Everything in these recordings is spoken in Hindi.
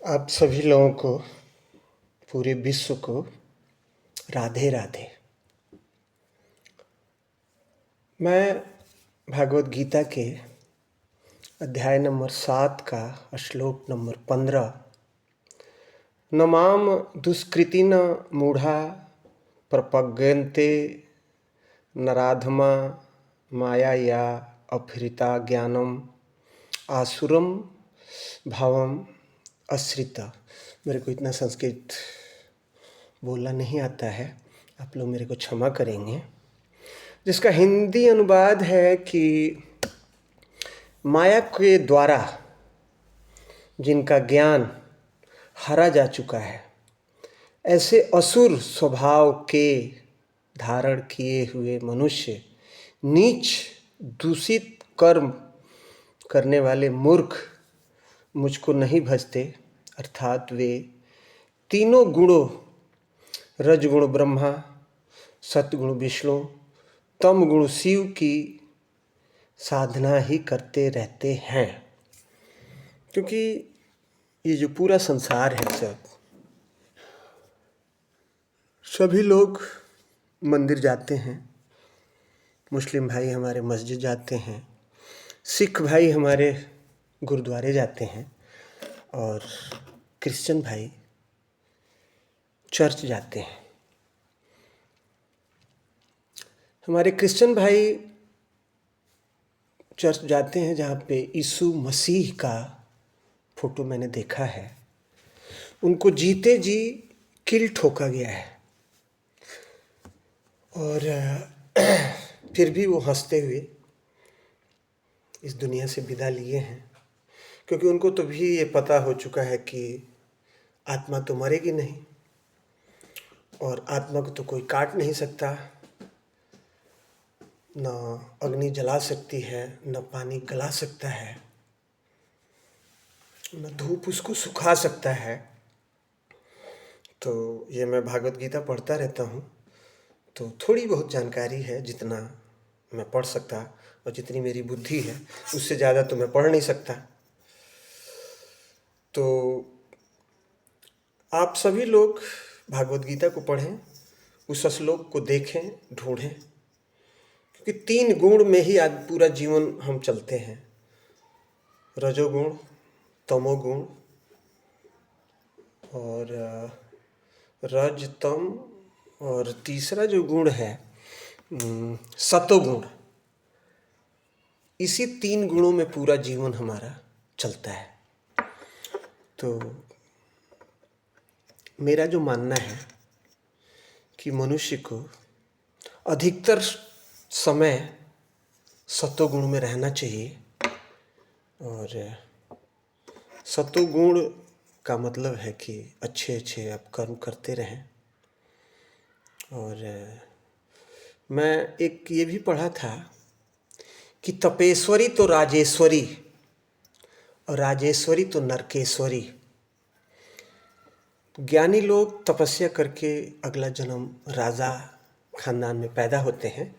आप सभी लोगों को, पूरे विश्व को राधे राधे। मैं भागवत गीता के अध्याय नंबर 7 का श्लोक नंबर 15, न माम दुष्कृतिन मूढ़ा प्रपद्यन्ते नराधमा माया अपहृता ज्ञानम आसुरम भावम आश्रिता। मेरे को इतना संस्कृत बोलना नहीं आता है, आप लोग मेरे को क्षमा करेंगे। जिसका हिंदी अनुवाद है कि माया के द्वारा जिनका ज्ञान हारा जा चुका है, ऐसे असुर स्वभाव के धारण किए हुए मनुष्य, नीच दूषित कर्म करने वाले मूर्ख मुझको नहीं भजते। अर्थात वे तीनों गुणों, रजगुण ब्रह्मा, सतगुण विष्णु, तम गुण शिव की साधना ही करते रहते हैं। क्योंकि ये जो पूरा संसार है, सभी लोग मंदिर जाते हैं, मुस्लिम भाई हमारे मस्जिद जाते हैं, सिख भाई हमारे गुरुद्वारे जाते हैं और क्रिश्चियन भाई चर्च जाते हैं। हमारे क्रिश्चियन भाई चर्च जाते हैं जहाँ पे यीशु मसीह का फोटो मैंने देखा है। उनको जीते जी किल ठोका गया है और फिर भी वो हंसते हुए इस दुनिया से विदा लिए हैं, क्योंकि उनको तो भी ये पता हो चुका है कि आत्मा तो मरेगी नहीं और आत्मा को तो कोई काट नहीं सकता, न अग्नि जला सकती है, न पानी गला सकता है, न धूप उसको सुखा सकता है। तो ये मैं भागवत गीता पढ़ता रहता हूँ, तो थोड़ी बहुत जानकारी है, जितना मैं पढ़ सकता और जितनी मेरी बुद्धि है, उससे ज़्यादा तो मैं पढ़ नहीं सकता। तो आप सभी लोग भागवत गीता को पढ़ें, उस श्लोक को देखें, ढूंढें, क्योंकि 3 गुण में ही आज पूरा जीवन हम चलते हैं। रजोगुण, तमोगुण और रज तम, और तीसरा जो गुण है सतोगुण। इसी 3 गुणों में पूरा जीवन हमारा चलता है। तो मेरा जो मानना है कि मनुष्य को अधिकतर समय सतोगुण में रहना चाहिए, और सतोगुण का मतलब है कि अच्छे अच्छे आप कर्म करते रहें। और मैं एक ये भी पढ़ा था कि तपेश्वरी तो राजेश्वरी और राजेश्वरी तो नरकेश्वरी। ज्ञानी लोग तपस्या करके अगला जन्म राजा खानदान में पैदा होते हैं,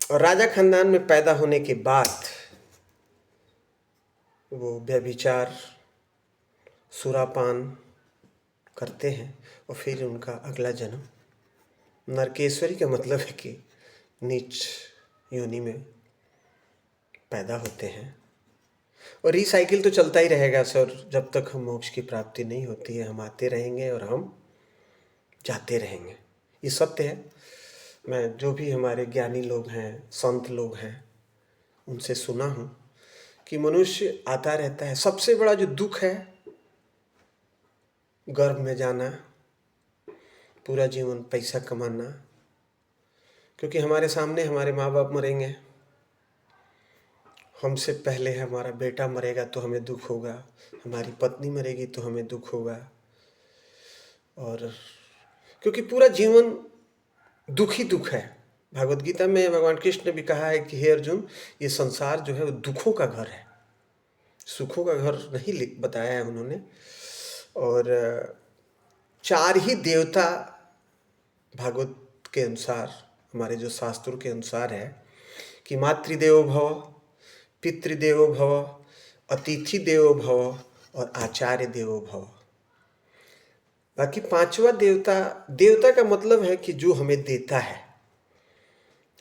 और राजा खानदान में पैदा होने के बाद वो व्यभिचार, सुरापान करते हैं, और फिर उनका अगला जन्म नरकेश्वरी का मतलब है कि नीच योनि में पैदा होते हैं। और रिसाइकिल तो चलता ही रहेगा सर, जब तक हम मोक्ष की प्राप्ति नहीं होती है। हम आते रहेंगे और हम जाते रहेंगे, ये सत्य है। मैं जो भी हमारे ज्ञानी लोग हैं, संत लोग हैं, उनसे सुना हूँ कि मनुष्य आता रहता है। सबसे बड़ा जो दुख है गर्भ में जाना, पूरा जीवन पैसा कमाना, क्योंकि हमारे सामने हमारे माँ बाप मरेंगे, हमसे पहले हमारा बेटा मरेगा तो हमें दुख होगा, हमारी पत्नी मरेगी तो हमें दुख होगा। और क्योंकि पूरा जीवन दुख ही दुख है। भागवत गीता में भगवान कृष्ण ने भी कहा है कि हे अर्जुन, ये संसार जो है वो दुखों का घर है, सुखों का घर नहीं बताया है उन्होंने। और 4 ही देवता भागवत के अनुसार, हमारे जो शास्त्रों के अनुसार है कि मातृदेवो भव, पितृदेवो भव, अतिथि देवो भव और आचार्य देवो भव। बाकी पांचवा देवता, देवता का मतलब है कि जो हमें देता है।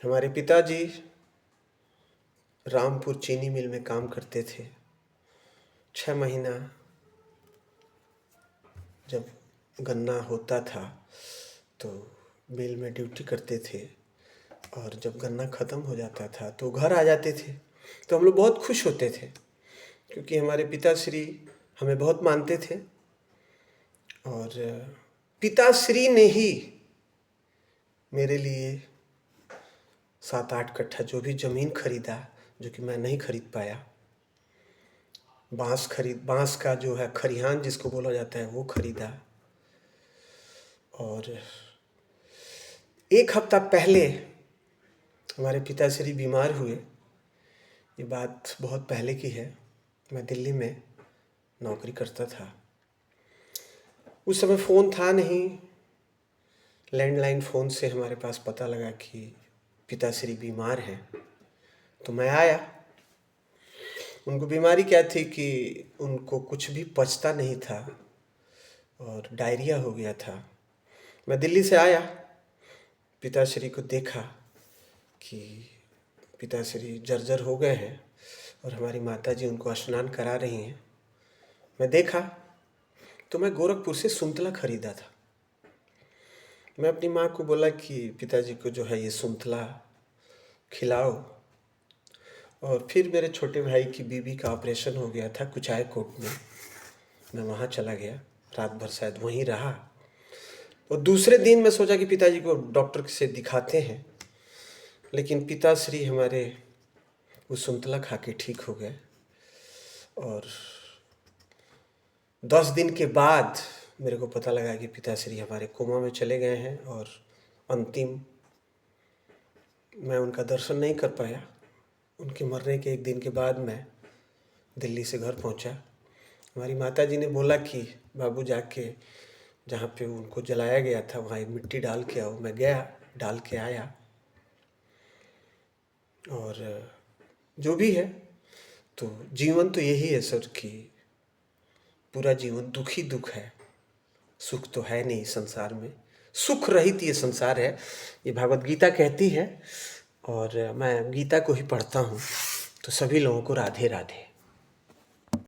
हमारे पिताजी रामपुर चीनी मिल में काम करते थे। 6 महीना जब गन्ना होता था तो मिल में ड्यूटी करते थे, और जब गन्ना ख़त्म हो जाता था तो घर आ जाते थे। तो हम लोग बहुत खुश होते थे, क्योंकि हमारे पिताश्री हमें बहुत मानते थे। और पिताश्री ने ही मेरे लिए 7-8 कट्ठा जो भी ज़मीन खरीदा, जो कि मैं नहीं खरीद पाया। बांस का जो है खरिहान जिसको बोला जाता है वो खरीदा। और 1 हफ्ता पहले हमारे पिताश्री बीमार हुए। ये बात बहुत पहले की है। मैं दिल्ली में नौकरी करता था। उस समय फ़ोन था नहीं। लैंडलाइन फ़ोन से हमारे पास पता लगा कि पिताश्री बीमार हैं। तो मैं आया। उनको बीमारी क्या थी कि उनको कुछ भी पचता नहीं था और डायरिया हो गया था। मैं दिल्ली से आया, पिताश्री को देखा कि पिताश्री जर्जर हो गए हैं और हमारी माताजी उनको स्नान करा रही हैं। मैं देखा तो मैं गोरखपुर से संतला खरीदा था। मैं अपनी माँ को बोला कि पिताजी को जो है ये संतला खिलाओ। और फिर मेरे छोटे भाई की बीबी का ऑपरेशन हो गया था कुचायकोट में। मैं वहाँ चला गया, रात भर शायद वहीं रहा। और दूसरे दिन मैं सोचा कि पिताजी को डॉक्टर से दिखाते हैं, लेकिन पिताश्री हमारे वो संतला खा के ठीक हो गए। और 10 दिन के बाद मेरे को पता लगा कि पिताश्री हमारे कोमा में चले गए हैं। और अंतिम मैं उनका दर्शन नहीं कर पाया। उनके मरने के 1 दिन के बाद मैं दिल्ली से घर पहुंचा। हमारी माताजी ने बोला कि बाबू जाके जहाँ पे उनको जलाया गया था वहाँ एक मिट्टी डाल के आओ। मैं गया, डाल के आया। और जो भी है, तो जीवन तो यही है सर कि पूरा जीवन दुख ही दुख है, सुख तो है नहीं संसार में। सुख रहित ये संसार है, ये भगवत गीता कहती है। और मैं गीता को ही पढ़ता हूँ। तो सभी लोगों को राधे राधे।